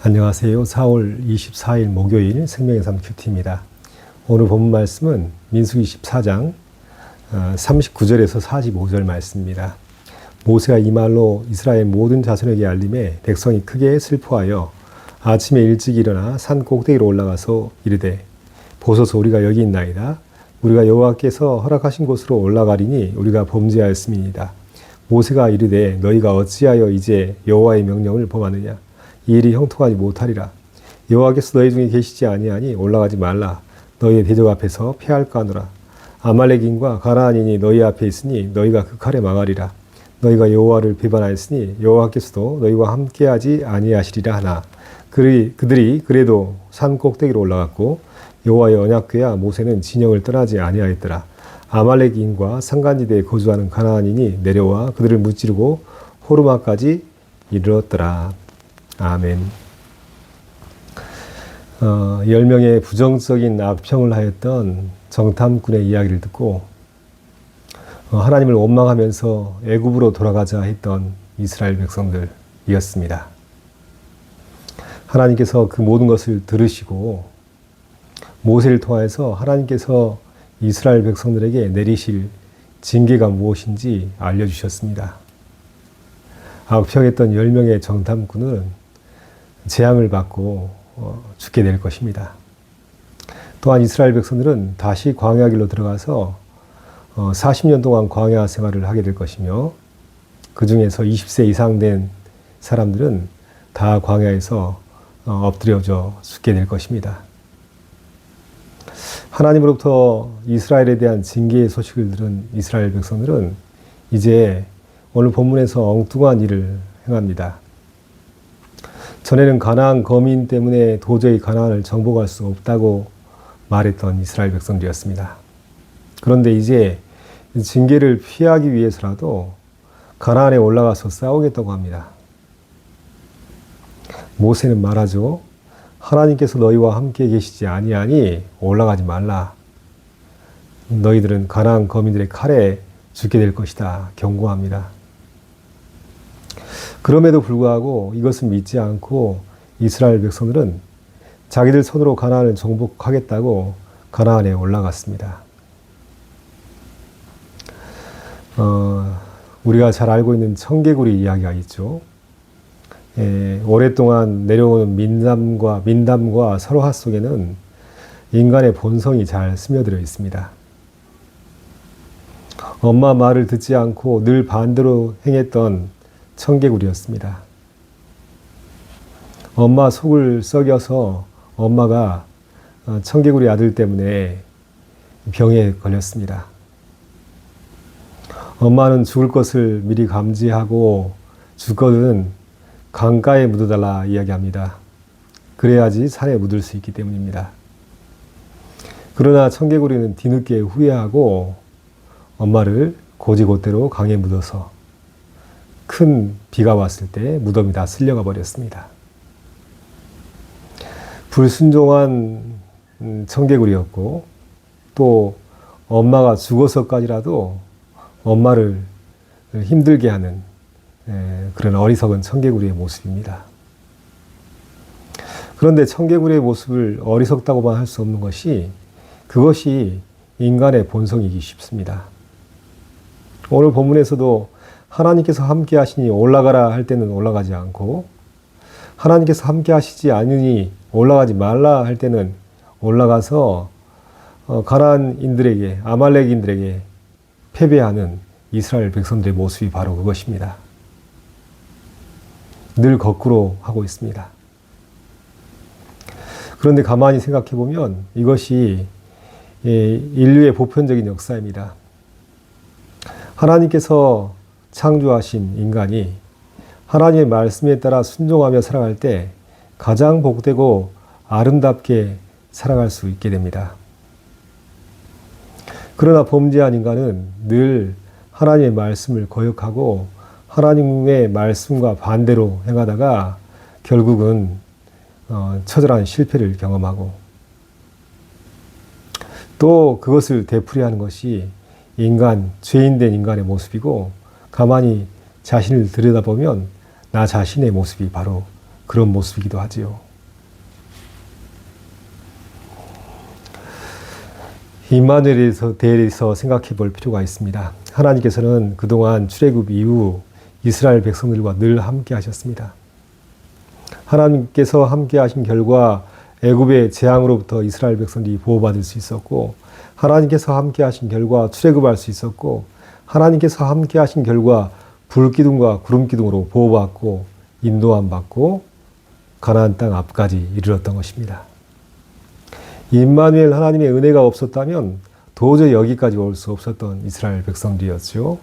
안녕하세요. 4월 24일 목요일 생명의 삶 큐티입니다. 오늘 본문 말씀은 민수기 14장 39절에서 45절 말씀입니다. 모세가 이 말로 이스라엘 모든 자손에게 알림해 백성이 크게 슬퍼하여 아침에 일찍 일어나 산 꼭대기로 올라가서 이르되 보소서 우리가 여기 있나이다. 우리가 여호와께서 허락하신 곳으로 올라가리니 우리가 범죄하였음이니이다. 모세가 이르되 너희가 어찌하여 이제 여호와의 명령을 범하느냐. 이 일이 형통하지 못하리라. 여호와께서 너희 중에 계시지 아니하니 올라가지 말라. 너희의 대적 앞에서 패할까 하노라. 아말렉인과 가나안인이 너희 앞에 있으니 너희가 그 칼에 망하리라. 너희가 여호와를 배반하였으니 여호와께서도 너희와 함께하지 아니하시리라 하나. 그들이 그래도 산 꼭대기로 올라갔고 여호와의 언약궤와 모세는 진영을 떠나지 아니하였더라. 아말렉인과 산간지대에 거주하는 가나안인이 내려와 그들을 무찌르고 호르마까지 이르렀더라. 아멘. 10명의 부정적인 악평을 하였던 정탐꾼의 이야기를 듣고 하나님을 원망하면서 애굽으로 돌아가자 했던 이스라엘 백성들이었습니다. 하나님께서 그 모든 것을 들으시고 모세를 통해서 하나님께서 이스라엘 백성들에게 내리실 징계가 무엇인지 알려주셨습니다. 악평했던 10명의 정탐꾼은 재앙을 받고 죽게 될 것입니다. 또한 이스라엘 백성들은 다시 광야 길로 들어가서 40년 동안 광야 생활을 하게 될 것이며 그 중에서 20세 이상 된 사람들은 다 광야에서 엎드려져 죽게 될 것입니다. 하나님으로부터 이스라엘에 대한 징계의 소식을 들은 이스라엘 백성들은 이제 오늘 본문에서 엉뚱한 일을 행합니다. 전에는 가나안 거민 때문에 도저히 가나안을 정복할 수 없다고 말했던 이스라엘 백성들이었습니다. 그런데 이제 징계를 피하기 위해서라도 가나안에 올라가서 싸우겠다고 합니다. 모세는 말하죠. 하나님께서 너희와 함께 계시지 아니하니 올라가지 말라. 너희들은 가나안 거민들의 칼에 죽게 될 것이다. 경고합니다. 그럼에도 불구하고 이것을 믿지 않고 이스라엘 백성들은 자기들 손으로 가나안을 정복하겠다고 가나안에 올라갔습니다. 우리가 잘 알고 있는 청개구리 이야기가 있죠. 오랫동안 내려오는 민담과 설화 속에는 인간의 본성이 잘 스며들어 있습니다. 엄마 말을 듣지 않고 늘 반대로 행했던 청개구리였습니다. 엄마 속을 썩여서 엄마가 청개구리 아들 때문에 병에 걸렸습니다. 엄마는 죽을 것을 미리 감지하고 죽거든 강가에 묻어달라 이야기합니다. 그래야지 산에 묻을 수 있기 때문입니다. 그러나 청개구리는 뒤늦게 후회하고 엄마를 고지곳대로 강에 묻어서 큰 비가 왔을 때 무덤이 다 쓸려가 버렸습니다. 불순종한 청개구리였고 또 엄마가 죽어서까지라도 엄마를 힘들게 하는 그런 어리석은 청개구리의 모습입니다. 그런데 청개구리의 모습을 어리석다고만 할 수 없는 것이 그것이 인간의 본성이기 쉽습니다. 오늘 본문에서도 하나님께서 함께 하시니 올라가라 할 때는 올라가지 않고 하나님께서 함께 하시지 않으니 올라가지 말라 할 때는 올라가서 가나안인들에게 아말렉인들에게 패배하는 이스라엘 백성들의 모습이 바로 그것입니다. 늘 거꾸로 하고 있습니다. 그런데 가만히 생각해 보면 이것이 인류의 보편적인 역사입니다. 하나님께서 창조하신 인간이 하나님의 말씀에 따라 순종하며 살아갈 때 가장 복되고 아름답게 살아갈 수 있게 됩니다. 그러나 범죄한 인간은 늘 하나님의 말씀을 거역하고 하나님의 말씀과 반대로 행하다가 결국은 처절한 실패를 경험하고 또 그것을 되풀이하는 것이 죄인된 인간의 모습이고 가만히 자신을 들여다보면 나 자신의 모습이 바로 그런 모습이기도 하지요. 임마누엘에 대해서 생각해 볼 필요가 있습니다. 하나님께서는 그동안 출애굽 이후 이스라엘 백성들과 늘 함께 하셨습니다. 하나님께서 함께 하신 결과 애굽의 재앙으로부터 이스라엘 백성들이 보호받을 수 있었고, 하나님께서 함께 하신 결과 출애굽할 수 있었고, 하나님께서 함께 하신 결과 불기둥과 구름기둥으로 보호받고 인도함 받고 가나안 땅 앞까지 이르렀던 것입니다. 임마누엘 하나님의 은혜가 없었다면 도저히 여기까지 올 수 없었던 이스라엘 백성들이었죠.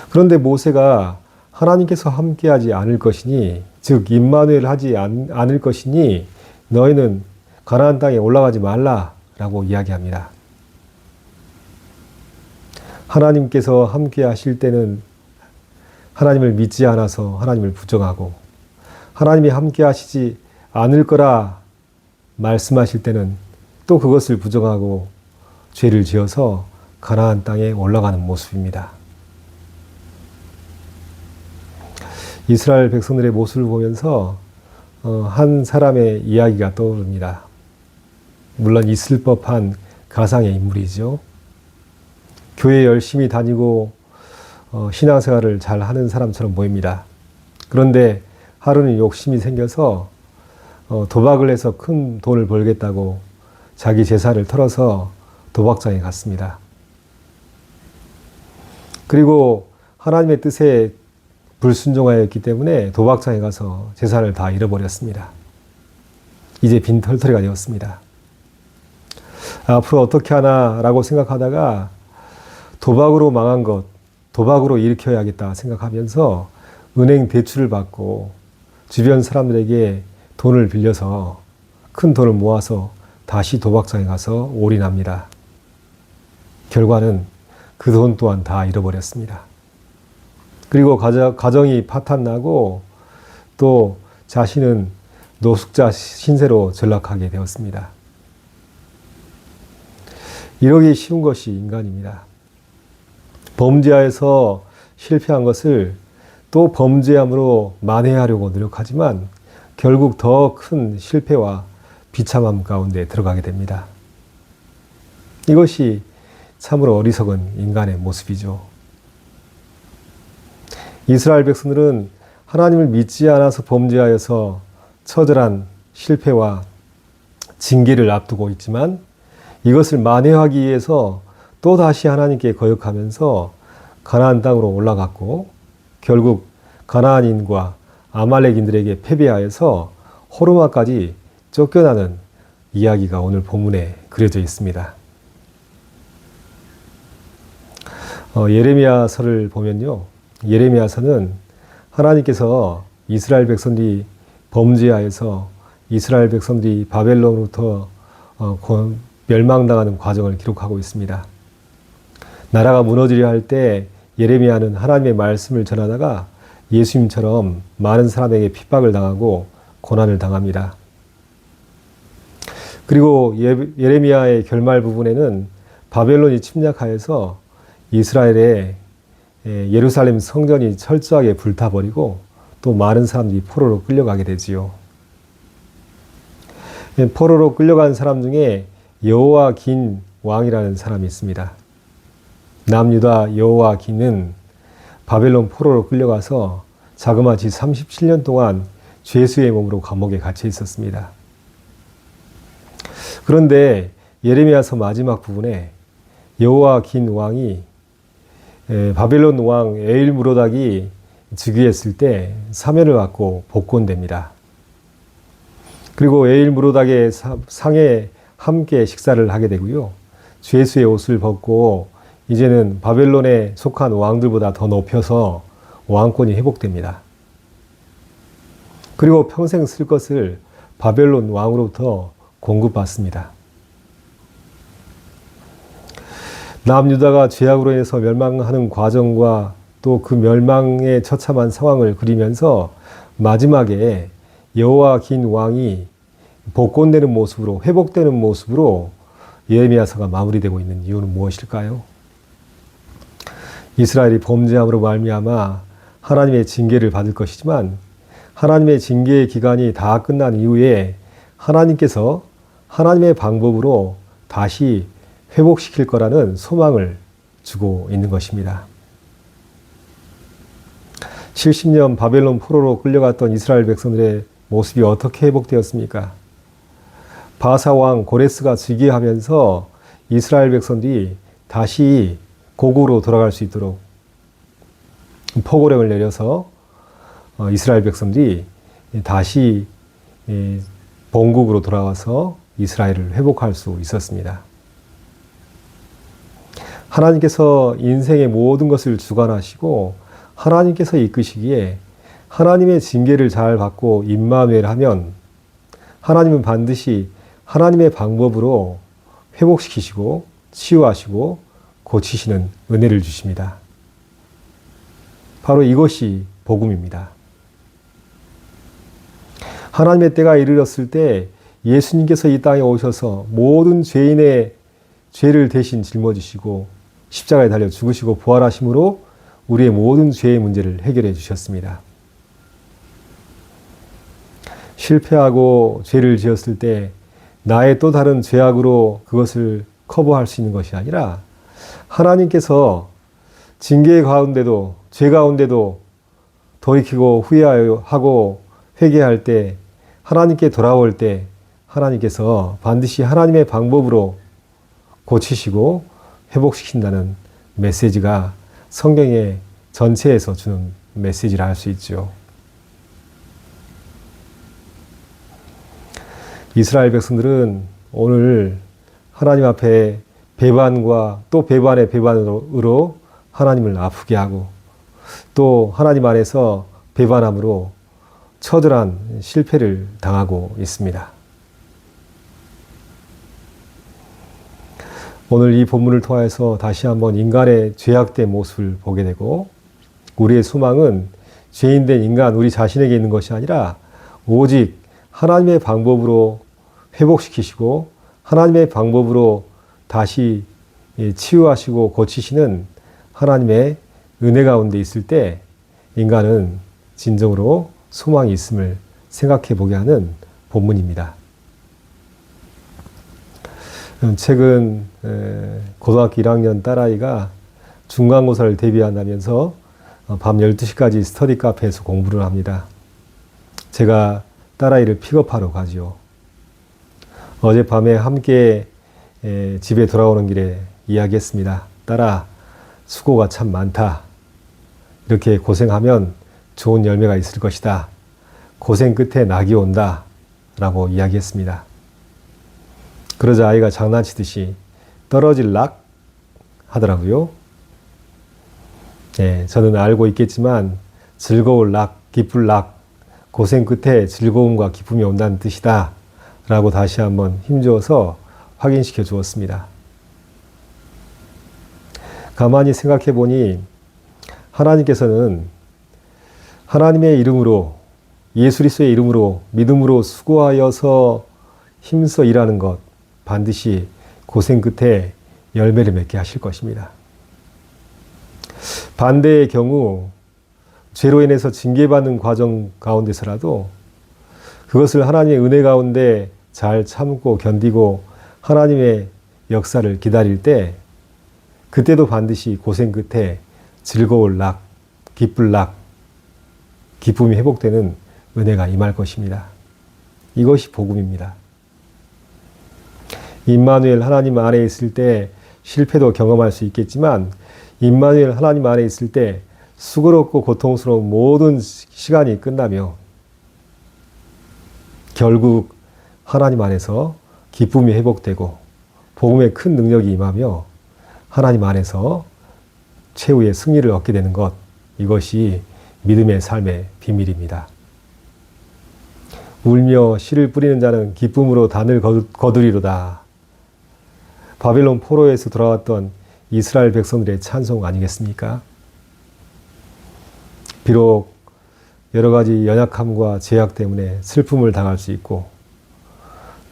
그런데 모세가 하나님께서 함께하지 않을 것이니, 즉 임마누엘 하지 않을 것이니 너희는 가나안 땅에 올라가지 말라라고 이야기합니다. 하나님께서 함께 하실 때는 하나님을 믿지 않아서 하나님을 부정하고, 하나님이 함께 하시지 않을 거라 말씀하실 때는 또 그것을 부정하고 죄를 지어서 가나안 땅에 올라가는 모습입니다. 이스라엘 백성들의 모습을 보면서 한 사람의 이야기가 떠오릅니다. 물론 있을 법한 가상의 인물이죠. 교회 열심히 다니고 신앙생활을 잘 하는 사람처럼 보입니다. 그런데 하루는 욕심이 생겨서 도박을 해서 큰 돈을 벌겠다고 자기 재산을 털어서 도박장에 갔습니다. 그리고 하나님의 뜻에 불순종하였기 때문에 도박장에 가서 재산을 다 잃어버렸습니다. 이제 빈털터리가 되었습니다. 앞으로 어떻게 하나라고 생각하다가 도박으로 망한 것, 도박으로 일으켜야겠다 생각하면서 은행 대출을 받고 주변 사람들에게 돈을 빌려서 큰 돈을 모아서 다시 도박장에 가서 올인합니다. 결과는 그 돈 또한 다 잃어버렸습니다. 그리고 가정이 파탄나고 또 자신은 노숙자 신세로 전락하게 되었습니다. 이러기 쉬운 것이 인간입니다. 범죄하여서 실패한 것을 또 범죄함으로 만회하려고 노력하지만 결국 더 큰 실패와 비참함 가운데 들어가게 됩니다. 이것이 참으로 어리석은 인간의 모습이죠. 이스라엘 백성들은 하나님을 믿지 않아서 범죄하여서 처절한 실패와 징계를 앞두고 있지만 이것을 만회하기 위해서 또다시 하나님께 거역하면서 가나안 땅으로 올라갔고 결국 가나안인과 아말렉인들에게 패배하여서 호르마까지 쫓겨나는 이야기가 오늘 본문에 그려져 있습니다. 예레미야서를 보면요. 예레미야서는 하나님께서 이스라엘 백성들이 범죄하여서 이스라엘 백성들이 바벨론으로부터 멸망당하는 과정을 기록하고 있습니다. 나라가 무너지려 할 때 예레미야는 하나님의 말씀을 전하다가 예수님처럼 많은 사람에게 핍박을 당하고 고난을 당합니다. 그리고 예레미야의 결말 부분에는 바벨론이 침략하여서 이스라엘의 예루살렘 성전이 철저하게 불타버리고 또 많은 사람들이 포로로 끌려가게 되지요. 포로로 끌려간 사람 중에 여호야긴 왕이라는 사람이 있습니다. 남유다 여호야긴은 바벨론 포로로 끌려가서 자그마치 37년 동안 죄수의 몸으로 감옥에 갇혀 있었습니다. 그런데 예레미야서 마지막 부분에 여호야긴 왕이 바벨론 왕 에일무로닥이 즉위했을 때 사면을 받고 복권됩니다. 그리고 에일무로닥의 상에 함께 식사를 하게 되고요. 죄수의 옷을 벗고 이제는 바벨론에 속한 왕들보다 더 높여서 왕권이 회복됩니다. 그리고 평생 쓸 것을 바벨론 왕으로부터 공급받습니다. 남유다가 죄악으로 인해서 멸망하는 과정과 또 그 멸망의 처참한 상황을 그리면서 마지막에 여호야긴 왕이 복권되는 모습으로 회복되는 모습으로 예레미야서가 마무리되고 있는 이유는 무엇일까요? 이스라엘이 범죄함으로 말미암아 하나님의 징계를 받을 것이지만 하나님의 징계의 기간이 다 끝난 이후에 하나님께서 하나님의 방법으로 다시 회복시킬 거라는 소망을 주고 있는 것입니다. 70년 바벨론 포로로 끌려갔던 이스라엘 백성들의 모습이 어떻게 회복되었습니까? 바사 왕 고레스가 즉위하면서 이스라엘 백성들이 다시 고국으로 돌아갈 수 있도록 포고령을 내려서 이스라엘 백성들이 다시 본국으로 돌아와서 이스라엘을 회복할 수 있었습니다. 하나님께서 인생의 모든 것을 주관하시고 하나님께서 이끄시기에 하나님의 징계를 잘 받고 임마누엘 하면 하나님은 반드시 하나님의 방법으로 회복시키시고 치유하시고 고치시는 은혜를 주십니다. 바로 이것이 복음입니다. 하나님의 때가 이르렀을 때 예수님께서 이 땅에 오셔서 모든 죄인의 죄를 대신 짊어지시고 십자가에 달려 죽으시고 부활하심으로 우리의 모든 죄의 문제를 해결해 주셨습니다. 실패하고 죄를 지었을 때 나의 또 다른 죄악으로 그것을 커버할 수 있는 것이 아니라 하나님께서 징계 가운데도 죄 가운데도 돌이키고 후회하고 회개할 때 하나님께 돌아올 때 하나님께서 반드시 하나님의 방법으로 고치시고 회복시킨다는 메시지가 성경의 전체에서 주는 메시지라 할 수 있죠. 이스라엘 백성들은 오늘 하나님 앞에 배반과 또 배반의 배반으로 하나님을 아프게 하고 또 하나님 안에서 배반함으로 처절한 실패를 당하고 있습니다. 오늘 이 본문을 통해서 다시 한번 인간의 죄악된 모습을 보게 되고 우리의 소망은 죄인된 인간 우리 자신에게 있는 것이 아니라 오직 하나님의 방법으로 회복시키시고 하나님의 방법으로 다시 치유하시고 고치시는 하나님의 은혜 가운데 있을 때 인간은 진정으로 소망이 있음을 생각해 보게 하는 본문입니다. 최근 고등학교 1학년 딸아이가 중간고사를 대비한다면서 밤 12시까지 스터디 카페에서 공부를 합니다. 제가 딸아이를 픽업하러 가지요. 어젯밤에 함께 집에 돌아오는 길에 이야기했습니다. 딸아, 수고가 참 많다. 이렇게 고생하면 좋은 열매가 있을 것이다. 고생 끝에 낙이 온다. 라고 이야기했습니다. 그러자 아이가 장난치듯이 떨어질 락? 하더라고요. 네, 저는 알고 있겠지만 즐거울 락, 기쁠 락, 고생 끝에 즐거움과 기쁨이 온다는 뜻이다. 라고 다시 한번 힘주어서 확인시켜 주었습니다. 가만히 생각해 보니 하나님께서는 하나님의 이름으로 예수 그리스도의 이름으로 믿음으로 수고하여서 힘써 일하는 것 반드시 고생 끝에 열매를 맺게 하실 것입니다. 반대의 경우 죄로 인해서 징계받는 과정 가운데서라도 그것을 하나님의 은혜 가운데 잘 참고 견디고 하나님의 역사를 기다릴 때 그때도 반드시 고생 끝에 즐거울 락, 기쁠 락, 기쁨이 회복되는 은혜가 임할 것입니다. 이것이 복음입니다. 임마누엘 하나님 안에 있을 때 실패도 경험할 수 있겠지만 임마누엘 하나님 안에 있을 때 수고롭고 고통스러운 모든 시간이 끝나며 결국 하나님 안에서 기쁨이 회복되고 복음의 큰 능력이 임하며 하나님 안에서 최후의 승리를 얻게 되는 것, 이것이 믿음의 삶의 비밀입니다. 울며 씨를 뿌리는 자는 기쁨으로 단을 거두리로다. 바벨론 포로에서 돌아왔던 이스라엘 백성들의 찬송 아니겠습니까? 비록 여러 가지 연약함과 제약 때문에 슬픔을 당할 수 있고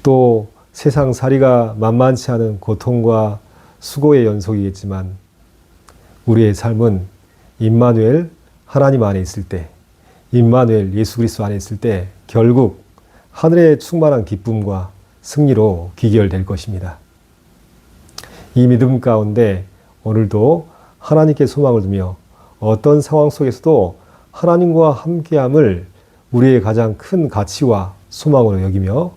또 세상 살이가 만만치 않은 고통과 수고의 연속이겠지만 우리의 삶은 임마누엘 하나님 안에 있을 때 임마누엘 예수 그리스도 안에 있을 때 결국 하늘의 충만한 기쁨과 승리로 귀결될 것입니다. 이 믿음 가운데 오늘도 하나님께 소망을 두며 어떤 상황 속에서도 하나님과 함께함을 우리의 가장 큰 가치와 소망으로 여기며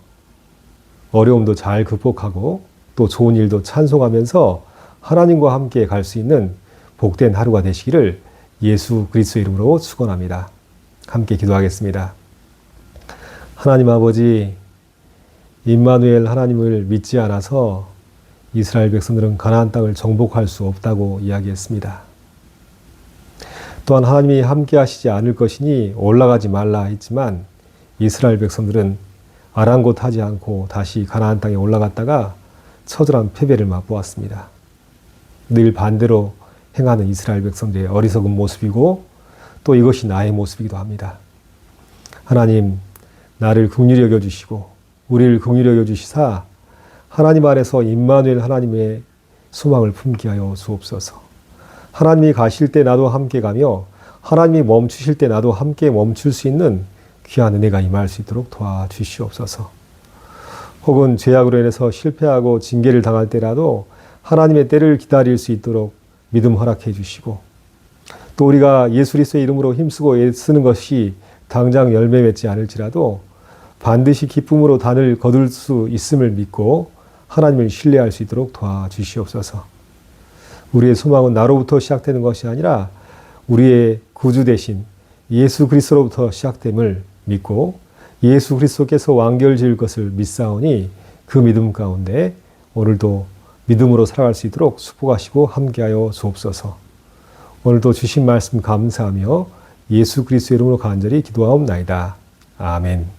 어려움도 잘 극복하고 또 좋은 일도 찬송하면서 하나님과 함께 갈 수 있는 복된 하루가 되시기를 예수 그리스도의 이름으로 축원합니다. 함께 기도하겠습니다. 하나님 아버지, 임마누엘 하나님을 믿지 않아서 이스라엘 백성들은 가나안 땅을 정복할 수 없다고 이야기했습니다. 또한 하나님이 함께 하시지 않을 것이니 올라가지 말라 했지만 이스라엘 백성들은 아랑곳하지 않고 다시 가나안 땅에 올라갔다가 처절한 패배를 맛보았습니다. 늘 반대로 행하는 이스라엘 백성들의 어리석은 모습이고 또 이것이 나의 모습이기도 합니다. 하나님, 나를 긍휼히 여겨주시고 우리를 긍휼히 여겨주시사 하나님 안에서 임마누엘 하나님의 소망을 품게 하여 주옵소서. 하나님이 가실 때 나도 함께 가며 하나님이 멈추실 때 나도 함께 멈출 수 있는 귀한 은혜가 임할 수 있도록 도와주시옵소서. 혹은 죄악으로 인해서 실패하고 징계를 당할 때라도 하나님의 때를 기다릴 수 있도록 믿음 허락해 주시고 또 우리가 예수 그리스도의 이름으로 힘쓰고 애쓰는 것이 당장 열매 맺지 않을지라도 반드시 기쁨으로 단을 거둘 수 있음을 믿고 하나님을 신뢰할 수 있도록 도와주시옵소서. 우리의 소망은 나로부터 시작되는 것이 아니라 우리의 구주 되신 예수 그리스도로부터 시작됨을 믿고 예수 그리스도께서 완결 지을 것을 믿사오니 그 믿음 가운데 오늘도 믿음으로 살아갈 수 있도록 축복하시고 함께하여 주옵소서. 오늘도 주신 말씀 감사하며 예수 그리스도의 이름으로 간절히 기도하옵나이다. 아멘.